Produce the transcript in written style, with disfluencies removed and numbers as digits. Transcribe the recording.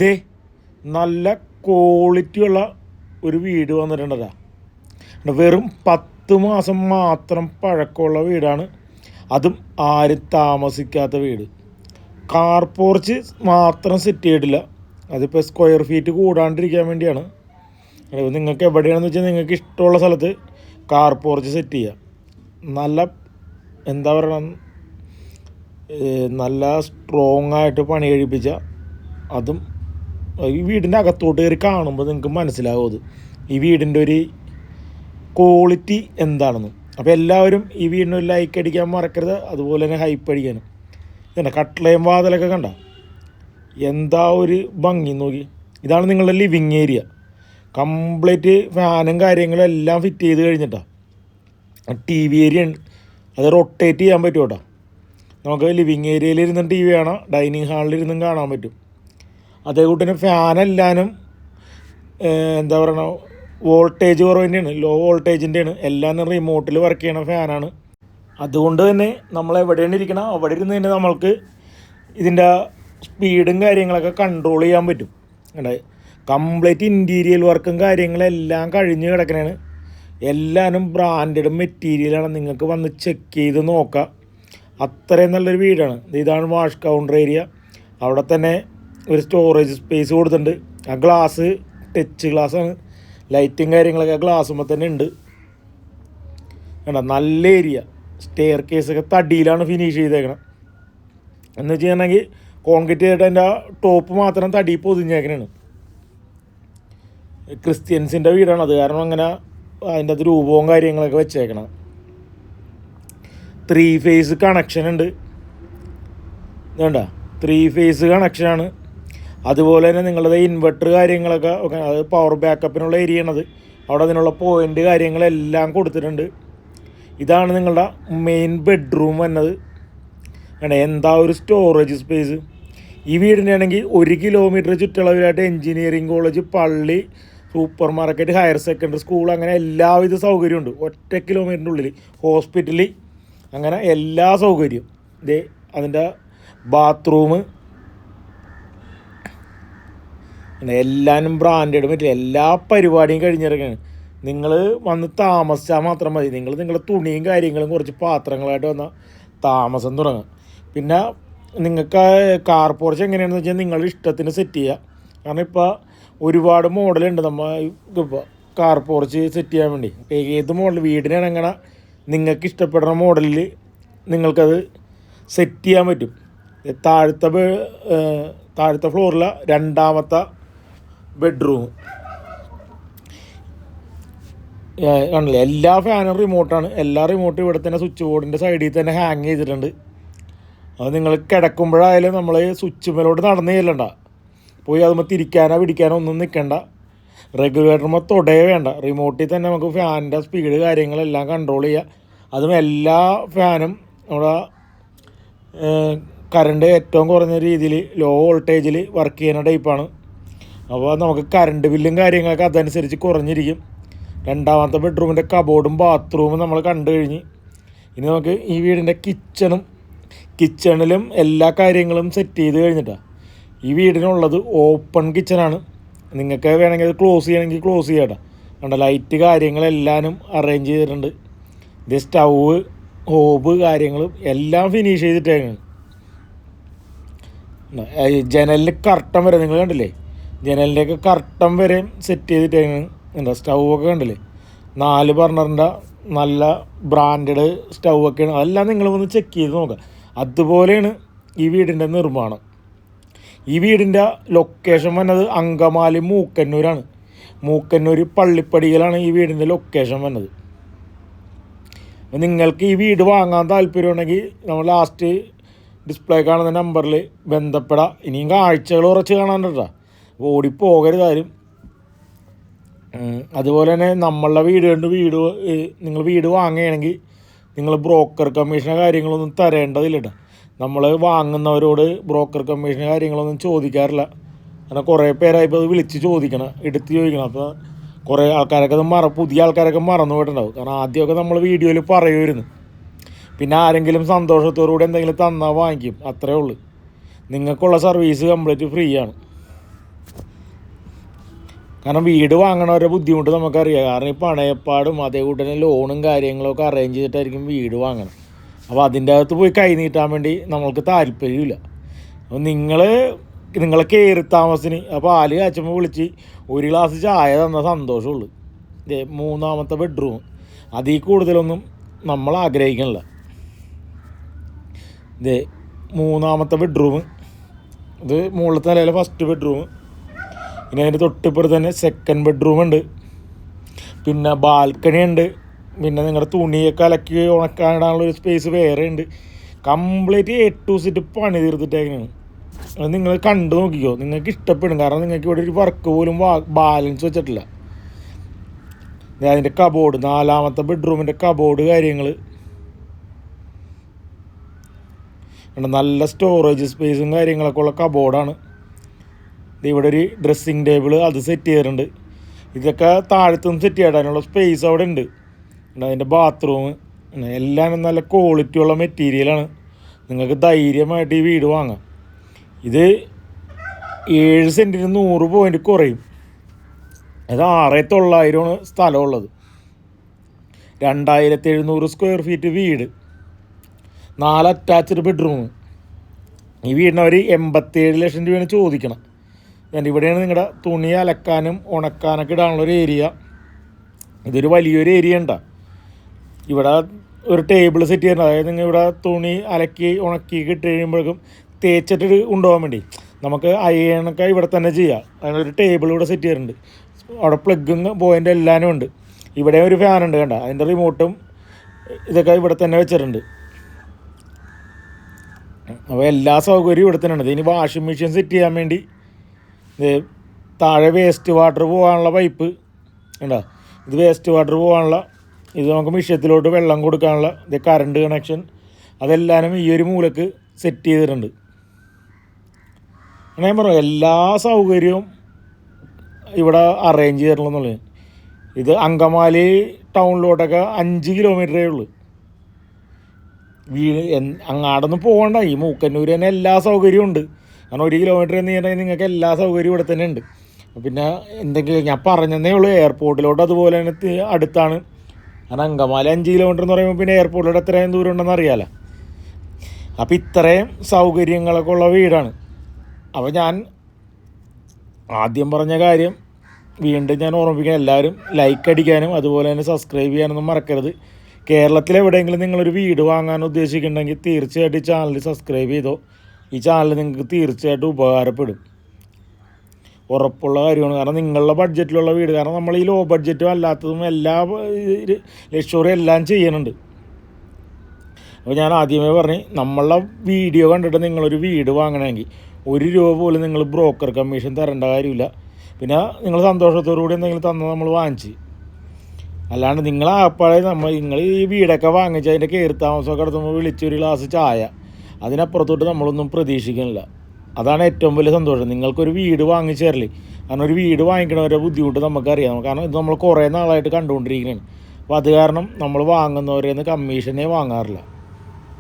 ദേ നല്ല ക്വാളിറ്റിയുള്ള ഒരു വീട് വന്നിട്ടുണ്ടല്ലോ. വെറും 10 മാസം മാത്രം പഴക്കമുള്ള വീടാണ്. അതും ആരും താമസിക്കാത്ത വീട്. കാർ പോർച്ച് മാത്രം സെറ്റ് ചെയ്തിട്ടില്ല. അതിപ്പോൾ സ്ക്വയർ ഫീറ്റ് കൂടാണ്ടിരിക്കാൻ വേണ്ടിയാണ്. നിങ്ങൾക്ക് എവിടെയാണെന്ന് വെച്ചാൽ നിങ്ങൾക്ക് ഇഷ്ടമുള്ള സ്ഥലത്ത് കാർ പോർച്ച് സെറ്റ് ചെയ്യുക. നല്ല എന്താ പറയുക, നല്ല സ്ട്രോങ് ആയിട്ട് പണി കഴിപ്പിച്ച, അതും ഈ വീടിൻ്റെ അകത്തോട്ട് കയറി കാണുമ്പോൾ നിങ്ങൾക്ക് മനസ്സിലാവും അത് ഈ വീടിൻ്റെ ഒരു ക്വാളിറ്റി എന്താണെന്ന്. അപ്പോൾ എല്ലാവരും ഈ വീടിന് ഒരു ലൈക്ക് അടിക്കാൻ മറക്കരുത്. അതുപോലെ തന്നെ ഹൈപ്പ് അടിക്കാനും. ഇതന്നെ കട്ട്ളയും വാതിലൊക്കെ കണ്ട എന്താ ഒരു ഭംഗി നോക്കി. ഇതാണ് നിങ്ങളുടെ ലിവിങ് ഏരിയ. കംപ്ലീറ്റ് ഫാനും കാര്യങ്ങളും എല്ലാം ഫിറ്റ് ചെയ്ത് കഴിഞ്ഞിട്ടാണ്. TV ഏരിയ ഉണ്ട്, അത് റൊട്ടേറ്റ് ചെയ്യാൻ പറ്റും കേട്ടോ. നമുക്ക് ലിവിങ് ഏരിയയിൽ ഇരുന്നും TV കാണാം, ഡൈനിങ് ഹാളിൽ ഇരുന്നും കാണാൻ പറ്റും. അതേകൂട്ട് തന്നെ ഫാനെല്ലാനും എന്താ പറയണ വോൾട്ടേജ് കുറവിൻ്റെയാണ്, ലോ വോൾട്ടേജിൻ്റെയാണ്. എല്ലാം റിമോട്ടിൽ വർക്ക് ചെയ്യണ ഫാനാണ്. അതുകൊണ്ട് തന്നെ നമ്മൾ എവിടെയാണ് ഇരിക്കണം അവിടെ ഇരുന്ന് തന്നെ നമ്മൾക്ക് ഇതിൻ്റെ സ്പീഡും കാര്യങ്ങളൊക്കെ കൺട്രോൾ ചെയ്യാൻ പറ്റും. കംപ്ലീറ്റ് ഇൻറ്റീരിയൽ വർക്കും കാര്യങ്ങളെല്ലാം കഴിഞ്ഞ് കിടക്കണതാണ്. എല്ലാവരും ബ്രാൻഡഡ് മെറ്റീരിയലാണ്. നിങ്ങൾക്ക് വന്ന് ചെക്ക് ചെയ്ത് നോക്കാം. അത്രയും നല്ലൊരു വീടാണ്. ഇതാണ് വാഷ് കൗണ്ടർ ഏരിയ. അവിടെ തന്നെ ഒരു സ്റ്റോറേജ് സ്പേസ് കൊടുത്തിട്ടുണ്ട്. ആ ഗ്ലാസ് ടച്ച് ഗ്ലാസ്സാണ്. ലൈറ്റും കാര്യങ്ങളൊക്കെ ഗ്ലാസ്സുമ്പോൾ തന്നെ ഉണ്ട്. നല്ല ഏരിയ. സ്റ്റെയർ കേസൊക്കെ തടിയിലാണ് ഫിനിഷ് ചെയ്തേക്കണം. എന്ന് വെച്ചിട്ടുണ്ടെങ്കിൽ കോൺക്രീറ്റ് ചെയ്തിട്ട് അതിൻ്റെ ടോപ്പ് മാത്രം തടി പൊതിഞ്ഞേക്കണാണ്. ക്രിസ്ത്യൻസിൻ്റെ വീടാണ്, അത് കാരണം അങ്ങനെ അതിൻ്റെ അത് രൂപവും കാര്യങ്ങളൊക്കെ വെച്ചേക്കണം. 3 ഫേസ് കണക്ഷൻ ഉണ്ട്. വേണ്ട 3 ഫേസ് കണക്ഷനാണ്. അതുപോലെ തന്നെ നിങ്ങളുടെ ഇൻവെർട്ടർ കാര്യങ്ങളൊക്കെ അത് പവർ ബാക്കപ്പിനുള്ള ഏരിയ ആണത്. അവിടെ അതിനുള്ള പോയിൻ്റ് കാര്യങ്ങളെല്ലാം കൊടുത്തിട്ടുണ്ട്. ഇതാണ് നിങ്ങളുടെ മെയിൻ ബെഡ്റൂം വന്നത്. എന്താ ഒരു സ്റ്റോറേജ് സ്പേസ്. ഈ വീടിൻ്റെ ആണെങ്കിൽ 1 കിലോമീറ്റർ ചുറ്റളവിലായിട്ട് എൻജിനീയറിംഗ് കോളേജ്, പള്ളി, super market, higher secondary school, അങ്ങനെ എല്ലാവിധ സൗകര്യമുണ്ട് 1 കിലോമീറ്ററിൻ്റെ ഉള്ളിൽ. ഹോസ്പിറ്റല്, അങ്ങനെ എല്ലാ സൗകര്യവും. ഇതേ അതിൻ്റെ ബാത്റൂം എല്ലാവരും ബ്രാൻഡഡ് പറ്റില്ല. എല്ലാ പരിപാടിയും കഴിഞ്ഞിറങ്ങുകയാണ്. നിങ്ങൾ വന്ന് താമസിച്ചാൽ മാത്രം മതി. നിങ്ങളുടെ തുണിയും കാര്യങ്ങളും കുറച്ച് പാത്രങ്ങളായിട്ട് വന്നാൽ താമസം തുടങ്ങും. പിന്നെ നിങ്ങൾക്ക് കാർ പോർച്ച് എങ്ങനെയാണെന്ന് വെച്ചാൽ നിങ്ങളുടെ ഇഷ്ടത്തിന് സെറ്റ് ചെയ്യുക. കാരണം ഇപ്പോൾ ഒരുപാട് മോഡലുണ്ട് നമ്മൾ ഇപ്പോൾ കാർ പോർച്ച് സെറ്റ് ചെയ്യാൻ വേണ്ടി. ഏത് മോഡൽ വീടിനിണങ്ങണ നിങ്ങൾക്ക് ഇഷ്ടപ്പെടുന്ന മോഡലിൽ നിങ്ങൾക്കത് സെറ്റ് ചെയ്യാൻ പറ്റും. താഴത്തെ ഫ്ലോറിലെ 2ാമത്തെ ബെഡ്റൂം കണ്ടില്ലേ. എല്ലാ ഫാനും റിമോട്ടാണ്. എല്ലാ റിമോട്ടും ഇവിടെ തന്നെ സ്വിച്ച് ബോർഡിൻ്റെ സൈഡിൽ തന്നെ ഹാങ് ചെയ്തിട്ടുണ്ട്. അത് നിങ്ങൾ കിടക്കുമ്പോഴായാലും നമ്മൾ സ്വിച്ച് മേലോട്ട് നടന്നു ചെല്ലണ്ട. പോയി അതുമ്പോൾ തിരിക്കാനോ പിടിക്കാനോ ഒന്നും നിൽക്കണ്ട. റെഗുലേറ്ററുമ്പോൾ തൊടേ വേണ്ട. റിമോട്ടിൽ തന്നെ നമുക്ക് ഫാനിൻ്റെ സ്പീഡ് കാര്യങ്ങളെല്ലാം കൺട്രോൾ ചെയ്യുക. അതും എല്ലാ ഫാനും നമ്മുടെ കറണ്ട് ഏറ്റവും കുറഞ്ഞ രീതിയിൽ ലോ വോൾട്ടേജിൽ വർക്ക് ചെയ്യുന്ന ടൈപ്പാണ്. അപ്പോൾ നമുക്ക് കറണ്ട് ബില്ലും കാര്യങ്ങളൊക്കെ അതനുസരിച്ച് കുറഞ്ഞിരിക്കും. 2ാമത്തെ ബെഡ്റൂമിൻ്റെ കബോർഡും ബാത്റൂമും നമ്മൾ കണ്ടു കഴിഞ്ഞ് ഇനി നമുക്ക് ഈ വീടിൻ്റെ കിച്ചണിലും എല്ലാ കാര്യങ്ങളും സെറ്റ് ചെയ്ത് കഴിഞ്ഞിട്ടാണ്. ഈ വീടിനുള്ളത് ഓപ്പൺ കിച്ചണാണ്. നിങ്ങൾക്ക് വേണമെങ്കിൽ അത് ക്ലോസ് ചെയ്യണമെങ്കിൽ ക്ലോസ് ചെയ്യട്ടെ. കണ്ട ലൈറ്റ് കാര്യങ്ങളെല്ലാവരും അറേഞ്ച് ചെയ്തിട്ടുണ്ട്. ഇത് സ്റ്റൗവ്, ഹോബ് കാര്യങ്ങളും എല്ലാം ഫിനിഷ് ചെയ്തിട്ടാണ്. ജനലിന് കർട്ടൻ വരെ നിങ്ങൾ കണ്ടില്ലേ, ജനലിൻ്റെയൊക്കെ കർട്ടൻ വരെ സെറ്റ് ചെയ്തിട്ടാണ്. എന്താ സ്റ്റൗവൊക്കെ കണ്ടില്ലേ, 4 ബർണറിൻ്റെ നല്ല ബ്രാൻഡഡ് സ്റ്റൗവൊക്കെയാണ്. അതെല്ലാം നിങ്ങൾ വന്ന് ചെക്ക് ചെയ്ത് നോക്കുക. അതുപോലെയാണ് ഈ വീടിൻ്റെ നിർമ്മാണം. ഈ വീടിൻ്റെ ലൊക്കേഷൻ വന്നത് അങ്കമാലി മൂക്കന്നൂരാണ്. മൂക്കന്നൂർ പള്ളിപ്പടിയിലാണ് ഈ വീടിൻ്റെ ലൊക്കേഷൻ വന്നത്. അപ്പോൾ നിങ്ങൾക്ക് ഈ വീട് വാങ്ങാൻ താല്പര്യമുണ്ടെങ്കിൽ നമ്മൾ ലാസ്റ്റ് ഡിസ്പ്ലേ കാണുന്ന നമ്പറിൽ ബന്ധപ്പെടാം. ഇനിയും കാഴ്ചകൾ കുറച്ച് കാണാനുണ്ടോ, ഓടിപ്പോകരുതാരും. അതുപോലെ തന്നെ നമ്മളുടെ നിങ്ങൾ വീട് വാങ്ങുകയാണെങ്കിൽ നിങ്ങൾ ബ്രോക്കർ കമ്മീഷനോ കാര്യങ്ങളൊന്നും തരേണ്ടതില്ല കേട്ടോ. നമ്മൾ വാങ്ങുന്നവരോട് ബ്രോക്കർ കമ്മീഷനോ കാര്യങ്ങളൊന്നും ചോദിക്കാറില്ല. കാരണം കുറേ പേരായിപ്പോൾ അത് വിളിച്ച് എടുത്ത് ചോദിക്കണം. അപ്പോൾ കുറേ ആൾക്കാരൊക്കെ അത് പുതിയ ആൾക്കാരൊക്കെ മറന്നു പോയിട്ടുണ്ടാവും. കാരണം ആദ്യമൊക്കെ നമ്മൾ വീഡിയോയിൽ പറയുമായിരുന്നു. പിന്നെ ആരെങ്കിലും സന്തോഷത്തോടുകൂടി എന്തെങ്കിലും തന്നാൽ വാങ്ങിക്കും, അത്രേ ഉള്ളൂ. നിങ്ങൾക്കുള്ള സർവീസ് കംപ്ലീറ്റ് ഫ്രീ ആണ്. കാരണം വീട് വാങ്ങണവരുടെ ബുദ്ധിമുട്ട് നമുക്കറിയാം. കാരണം ഈ പണയപ്പാടും അതേ കൂട്ടന്നെ ലോണും കാര്യങ്ങളൊക്കെ അറേഞ്ച് ചെയ്തിട്ടായിരിക്കും വീട് വാങ്ങണം. അപ്പോൾ അതിൻ്റെ അകത്ത് പോയി കൈ നീട്ടാൻ വേണ്ടി നമ്മൾക്ക് താല്പര്യമില്ല. അപ്പോൾ നിങ്ങളെ കയറി താമസത്തിന് അപ്പോൾ പാല് കാച്ചുമ്പോൾ വിളിച്ച് ഒരു ഗ്ലാസ് ചായ തന്ന സന്തോഷമുള്ളൂ. ഇതേ 3ാമത്തെ ബെഡ്റൂം, അതിൽ കൂടുതലൊന്നും നമ്മൾ ആഗ്രഹിക്കണില്ല. ഇതേ 3ാമത്തെ ബെഡ്റൂം, ഇത് മുകളിലത്തെ നിലയിലെ ഫസ്റ്റ് ബെഡ്റൂം. ഇനി അതിൻ്റെ തൊട്ടിപ്പുറത്ത് തന്നെ സെക്കൻഡ് ബെഡ്റൂം ഉണ്ട്. പിന്നെ ബാൽക്കണി ഉണ്ട്. പിന്നെ നിങ്ങളുടെ തുണിയൊക്കെ അലക്കി ഉണക്കാനിടാനുള്ള ഒരു സ്പേസ് വേറെ ഉണ്ട്. കംപ്ലീറ്റ് A to Z പണി തീർത്തിട്ടേക്കാണ്. അത് നിങ്ങൾ കണ്ടു നോക്കിക്കോ, നിങ്ങൾക്ക് ഇഷ്ടപ്പെടും. കാരണം നിങ്ങൾക്ക് ഇവിടെ ഒരു വർക്ക് പോലും ബാലൻസ് വെച്ചിട്ടില്ല. അതിൻ്റെ കബോർഡ്, 4ാമത്തെ ബെഡ്റൂമിൻ്റെ കബോർഡ് കാര്യങ്ങൾ നല്ല സ്റ്റോറേജ് സ്പേസും കാര്യങ്ങളൊക്കെ ഉള്ള കബോർഡാണ്. ഇവിടെ ഒരു ഡ്രസ്സിങ് ടേബിൾ അത് സെറ്റ് ചെയ്തിട്ടുണ്ട്. ഇതൊക്കെ താഴത്തും സെറ്റ് ചെയ്യാനുള്ള സ്പേസ് അവിടെ ഉണ്ട്. അതിൻ്റെ ബാത്റൂം എല്ലാം നല്ല ക്വാളിറ്റി ഉള്ള മെറ്റീരിയലാണ്. നിങ്ങൾക്ക് ധൈര്യമായിട്ട് ഈ വീട് വാങ്ങാം. ഇത് 7 സെൻറ്റിന് 100 പോയിൻ്റ് കുറയും. അത് 6900 സ്ഥലമുള്ളത്. 2700 സ്ക്വയർ ഫീറ്റ് വീട്, 4 അറ്റാച്ച്ഡ് ബെഡ്റൂം. ഈ വീടിന് അവർ 87 ലക്ഷം രൂപയാണ് ചോദിക്കണം. ഇവിടെയാണ് നിങ്ങളുടെ തുണി അലക്കാനും ഉണക്കാനൊക്കെ ഇടാനുള്ളൊരു ഏരിയ. ഇതൊരു വലിയൊരു ഏരിയ ഉണ്ടാ. ഇവിടെ ഒരു ടേബിൾ സെറ്റ് ചെയ്യണം. അതായത് നിങ്ങൾ ഇവിടെ തുണി അലക്കി ഉണക്കി ഇട്ട് കഴിയുമ്പോഴേക്കും തേച്ചിട്ട് കൊണ്ടുപോകാൻ വേണ്ടി നമുക്ക് അയണൊക്കെ ഇവിടെ തന്നെ ചെയ്യാം. അതിനൊരു ടേബിൾ ഇവിടെ സെറ്റ് ചെയ്തിട്ടുണ്ട്. അവിടെ പ്ലഗും പോയിൻ്റ് എല്ലാനും ഉണ്ട്. ഇവിടെ ഒരു ഫാനുണ്ട് കണ്ട, അതിൻ്റെ റിമോട്ടും ഇതൊക്കെ ഇവിടെ തന്നെ വെച്ചിട്ടുണ്ട്. അപ്പോൾ എല്ലാ സൗകര്യവും ഇവിടെ തന്നെ ഉണ്ട്. ഇനി വാഷിംഗ് മെഷീൻ സെറ്റ് ചെയ്യാൻ വേണ്ടി താഴെ വേസ്റ്റ് വാട്ടർ പോകാനുള്ള പൈപ്പ് ഉണ്ടോ, ഇത് വേസ്റ്റ് വാട്ടർ പോകാനുള്ള, ഇത് നമുക്ക് മിഷ്യത്തിലോട്ട് വെള്ളം കൊടുക്കാനുള്ള ഇത് കറണ്ട് കണക്ഷൻ, അതെല്ലാനും ഈ ഒരു മൂലക്ക് സെറ്റ് ചെയ്തിട്ടുണ്ട്. അങ്ങനെ ഞാൻ പറഞ്ഞു എല്ലാ സൗകര്യവും ഇവിടെ അറേഞ്ച് ചെയ്തിട്ടുള്ളതെന്നുള്ളത്. ഇത് അങ്കമാലി ടൗണിലോട്ടൊക്കെ 5 കിലോമീറ്ററേ ഉള്ളൂ. അങ്ങാടൊന്നും പോകണ്ട, ഈ മൂക്കന്നൂർ തന്നെ എല്ലാ സൗകര്യവും ഉണ്ട്. കാരണം 1 കിലോമീറ്റർ എന്ന് പറഞ്ഞാൽ നിങ്ങൾക്ക് എല്ലാ സൗകര്യവും ഇവിടെ തന്നെ ഉണ്ട്. പിന്നെ എന്തെങ്കിലും ഞാൻ പറഞ്ഞതേ ഉള്ളൂ, എയർപോർട്ടിലോട്ട് അതുപോലെ തന്നെ അടുത്താണ്. കാരണം അങ്കമാലി 5 കിലോമീറ്റർ എന്ന് പറയുമ്പോൾ പിന്നെ എയർപോർട്ടിലോട്ട് എത്രയും ദൂരം ഉണ്ടെന്ന് അറിയാമല്ലോ. അപ്പോൾ ഇത്രയും സൗകര്യങ്ങളൊക്കെ ഉള്ള വീടാണ്. അപ്പോൾ ഞാൻ ആദ്യം പറഞ്ഞ കാര്യം വീണ്ടും ഞാൻ ഓർമ്മിപ്പിക്കാൻ, എല്ലാവരും ലൈക്ക് അടിക്കാനും അതുപോലെ തന്നെ സബ്സ്ക്രൈബ് ചെയ്യാനൊന്നും മറക്കരുത്. കേരളത്തിലെവിടെയെങ്കിലും നിങ്ങളൊരു വീട് വാങ്ങാൻ ഉദ്ദേശിക്കുന്നുണ്ടെങ്കിൽ തീർച്ചയായിട്ടും ഈ ചാനൽ സബ്സ്ക്രൈബ് ചെയ്തോ. ഈ ചാനൽ നിങ്ങൾക്ക് തീർച്ചയായിട്ടും ഉപകാരപ്പെടും, ഉറപ്പുള്ള കാര്യമാണ്. കാരണം നിങ്ങളുടെ ബഡ്ജറ്റിലുള്ള വീട്, കാരണം നമ്മൾ ഈ ലോ ബഡ്ജറ്റും അല്ലാത്തതും എല്ലാ ലക്ഷറി എല്ലാം ചെയ്യുന്നുണ്ട്. അപ്പോൾ ഞാൻ ആദ്യമേ പറഞ്ഞു, നമ്മളുടെ വീഡിയോ കണ്ടിട്ട് നിങ്ങളൊരു വീട് വാങ്ങണമെങ്കിൽ 1 രൂപ പോലും നിങ്ങൾ ബ്രോക്കർ കമ്മീഷൻ തരേണ്ട കാര്യമില്ല. പിന്നെ നിങ്ങൾ സന്തോഷത്തോടുകൂടി എന്തെങ്കിലും തന്നാൽ നമ്മൾ വാങ്ങിച്ച്, അല്ലാണ്ട് നിങ്ങൾ ഈ വീടൊക്കെ വാങ്ങിച്ച് അതിൻ്റെ കയറി താമസമൊക്കെ നടത്തുമ്പോൾ വിളിച്ചൊരു ഗ്ലാസ് ചായ, അതിനപ്പുറത്തോട്ട് നമ്മളൊന്നും പ്രതീക്ഷിക്കുന്നില്ല. അതാണ് ഏറ്റവും വലിയ സന്തോഷം, നിങ്ങൾക്കൊരു വീട് വാങ്ങിച്ചു തരല്. കാരണം ഒരു വീട് വാങ്ങിക്കണവരുടെ ബുദ്ധിമുട്ട് നമുക്കറിയാം. കാരണം ഇത് നമ്മൾ കുറേ നാളായിട്ട് കണ്ടുകൊണ്ടിരിക്കുന്നതാണ്. അപ്പോൾ അത് കാരണം നമ്മൾ വാങ്ങുന്നവരെ കമ്മീഷനേ വാങ്ങാറില്ല.